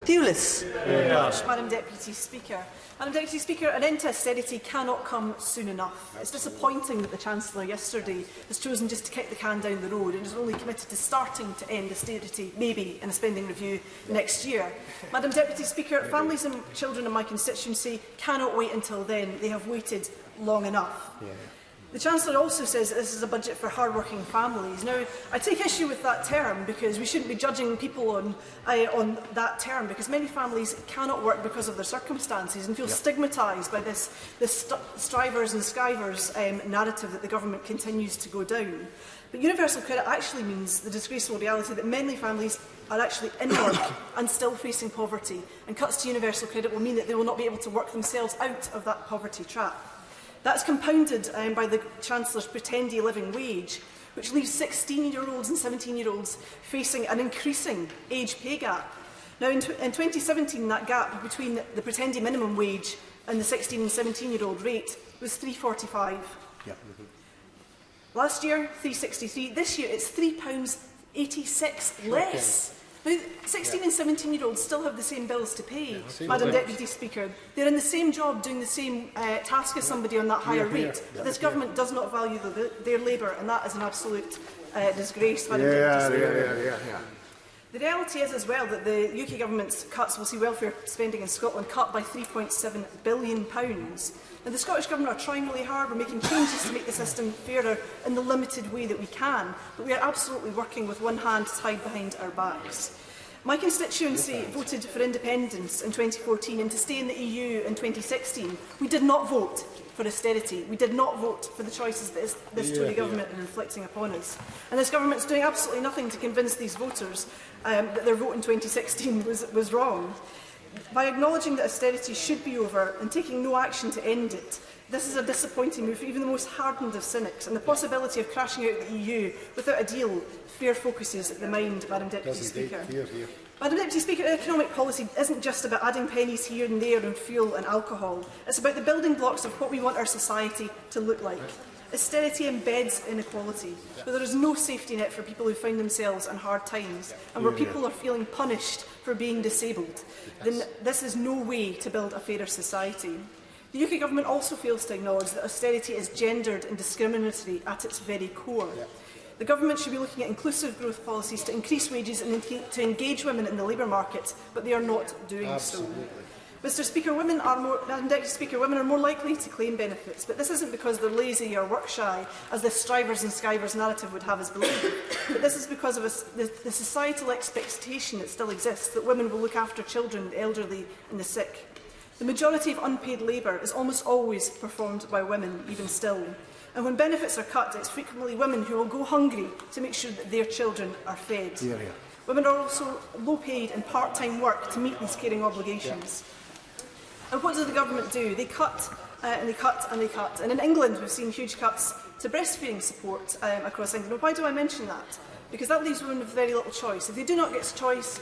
Thewlis. Yes. Madam Deputy Speaker. Madam Deputy Speaker, an end to austerity cannot come soon enough. It's disappointing that the Chancellor yesterday has chosen just to kick the can down the road and is only committed to starting to end austerity, maybe in a spending review next year. Madam Deputy Speaker, families and children in my constituency cannot wait until then. They have waited long enough. The Chancellor also says that this is a budget for hard-working families. Now, I take issue with that term because we shouldn't be judging people on that term, because many families cannot work because of their circumstances and feel stigmatised by this strivers and skivers narrative that the government continues to go down. But universal credit actually means the disgraceful reality that many families are actually in work and still facing poverty, and cuts to universal credit will mean that they will not be able to work themselves out of that poverty trap. That's compounded by the Chancellor's pretendy living wage, which leaves 16-year-olds and 17-year-olds facing an increasing age pay gap. Now, in 2017, that gap between the pretendy minimum wage and the 16 and 17-year-old rate was £3.45. Last year, £3.63. This year, it's £3.86 less. Now, 16 and 17-year-olds still have the same bills to pay, Madam Deputy Speaker. They're in the same job, doing the same task as somebody on that higher rate. But this government does not value their labour, and that is an absolute disgrace, Madam Deputy Speaker. The reality is as well that the UK government's cuts will see welfare spending in Scotland cut by £3.7 billion. Now, the Scottish Government are trying really hard. We're making changes to make the system fairer in the limited way that we can, but we are absolutely working with one hand tied behind our backs. My constituency voted for independence in 2014 and to stay in the EU in 2016. We did not vote for austerity. We did not vote for the choices that this Tory government are inflicting upon us. And this government is doing absolutely nothing to convince these voters that their vote in 2016 was wrong. By acknowledging that austerity should be over and taking no action to end it, this is a disappointing move for even the most hardened of cynics, and the possibility of crashing out the EU without a deal fear focuses the mind, Madam Deputy Speaker. Madam Deputy Speaker, economic policy isn't just about adding pennies here and there on fuel and alcohol. It's about the building blocks of what we want our society to look like. Austerity embeds inequality, where there is no safety net for people who find themselves in hard times, and where people are feeling punished for being disabled. Then this is no way to build a fairer society. The UK Government also fails to acknowledge that austerity is gendered and discriminatory at its very core. The Government should be looking at inclusive growth policies to increase wages and to engage women in the labour market, but they are not doing so. Mr. Speaker, Madam Deputy Speaker, women are more likely to claim benefits, but this isn't because they're lazy or work shy, as the strivers and skivers narrative would have us believe. But this is because of the societal expectation that still exists that women will look after children, the elderly and the sick. The majority of unpaid labour is almost always performed by women, even still. And when benefits are cut, it's frequently women who will go hungry to make sure that their children are fed. Women are also low-paid and part-time work to meet these caring obligations. And what does the government do? They cut and they cut and they cut. And in England, we've seen huge cuts to breastfeeding support across England. Well, why do I mention that? Because that leaves women with very little choice. If they do not get a choice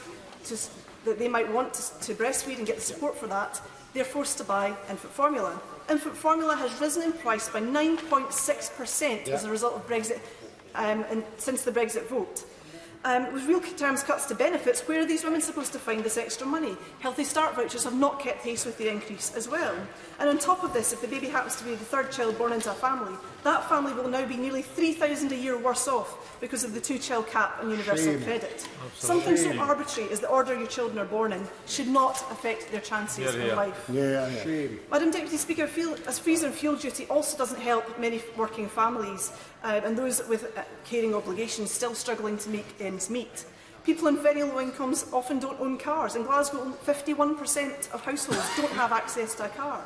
that they might want to breastfeed and get the support for that, they're forced to buy infant formula. Infant formula has risen in price by 9.6% as a result of Brexit since the Brexit vote. With real terms cuts to benefits, where are these women supposed to find this extra money? Healthy Start vouchers have not kept pace with the increase as well. And on top of this, if the baby happens to be the third child born into a family, that family will now be nearly £3,000 a year worse off because of the two-child cap and universal credit. Something so arbitrary as the order your children are born in should not affect their chances in life. Madam Deputy Speaker, a freeze on fuel duty also doesn't help many working families and those with caring obligations still struggling to make ends meet. People on very low incomes often don't own cars. In Glasgow, 51% of households don't have access to a car.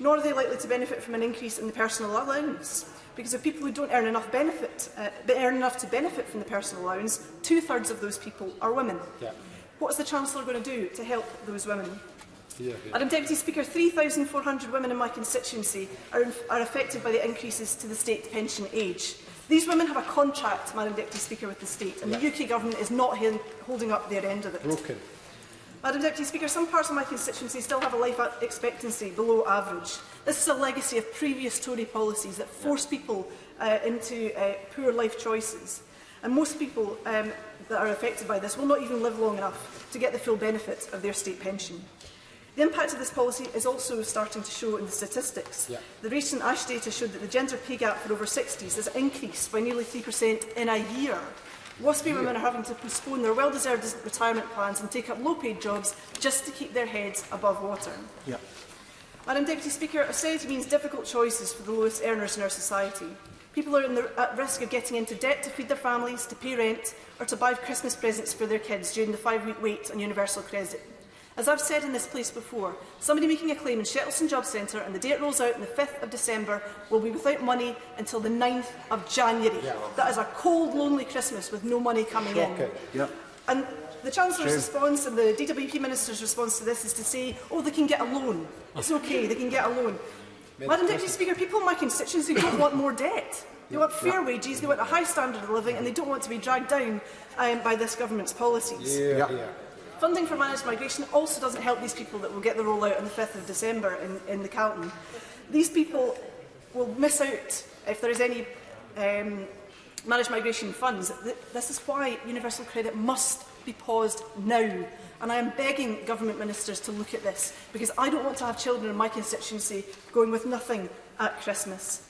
Nor are they likely to benefit from an increase in the personal allowance, because of people who don't earn enough to benefit from the personal allowance, 2/3 of those people are women. What is the Chancellor going to do to help those women? Madam Deputy Speaker, 3,400 women in my constituency are affected by the increases to the state pension age. These women have a contract, Madam Deputy Speaker, with the state, and the UK Government is not holding up their end of it. Madam Deputy Speaker, some parts of my constituency still have a life expectancy below average. This is a legacy of previous Tory policies that force people into poor life choices. and most people that are affected by this will not even live long enough to get the full benefit of their state pension. The impact of this policy is also starting to show in the statistics. Yeah. The recent ASH data showed that the gender pay gap for over 60s has increased by nearly 3% in a year. WASPy women are having to postpone their well-deserved retirement plans and take up low-paid jobs just to keep their heads above water. Yeah. Madam Deputy Speaker, austerity means difficult choices for the lowest earners in our society. People are at risk of getting into debt to feed their families, to pay rent, or to buy Christmas presents for their kids during the 5-week wait on universal credit. As I've said in this place before, somebody making a claim in Shettleston Job Centre and the date rolls out on the 5th of December will be without money until the 9th of January. Yeah. That is a cold, lonely Christmas with no money coming in. Yeah. And the Chancellor's response and the DWP Minister's response to this is to say, oh, they can get a loan. It's okay, they can get a loan. Madam Deputy Speaker, people in my constituency don't want more debt. They want fair wages, they want a high standard of living, and they don't want to be dragged down by this government's policies. Yeah. Yeah. Funding for managed migration also doesn't help these people that will get the rollout on the 5th of December in the Calton. These people will miss out if there is any managed migration funds. This is why universal credit must be paused now. And I am begging government ministers to look at this, because I don't want to have children in my constituency going with nothing at Christmas.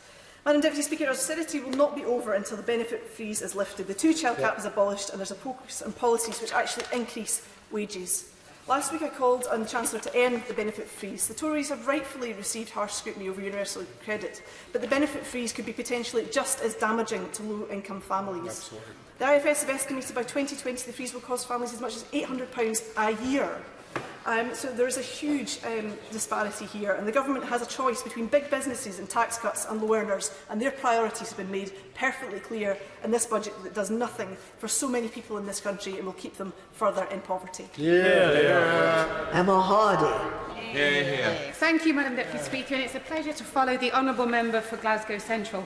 Madam Deputy Speaker, austerity will not be over until the benefit freeze is lifted, the two-child cap is abolished, and there is a focus on policies which actually increase wages. Last week I called on the Chancellor to end the benefit freeze. The Tories have rightfully received harsh scrutiny over universal credit, but the benefit freeze could be potentially just as damaging to low-income families. Absolutely. The IFS have estimated by 2020 the freeze will cost families as much as £800 a year. So there is a huge disparity here, and the government has a choice between big businesses and tax cuts and low earners, and their priorities have been made perfectly clear in this budget that does nothing for so many people in this country and will keep them further in poverty. Emma Hardy. Thank you, Madam Deputy Speaker, and it's a pleasure to follow the honourable member for Glasgow Central.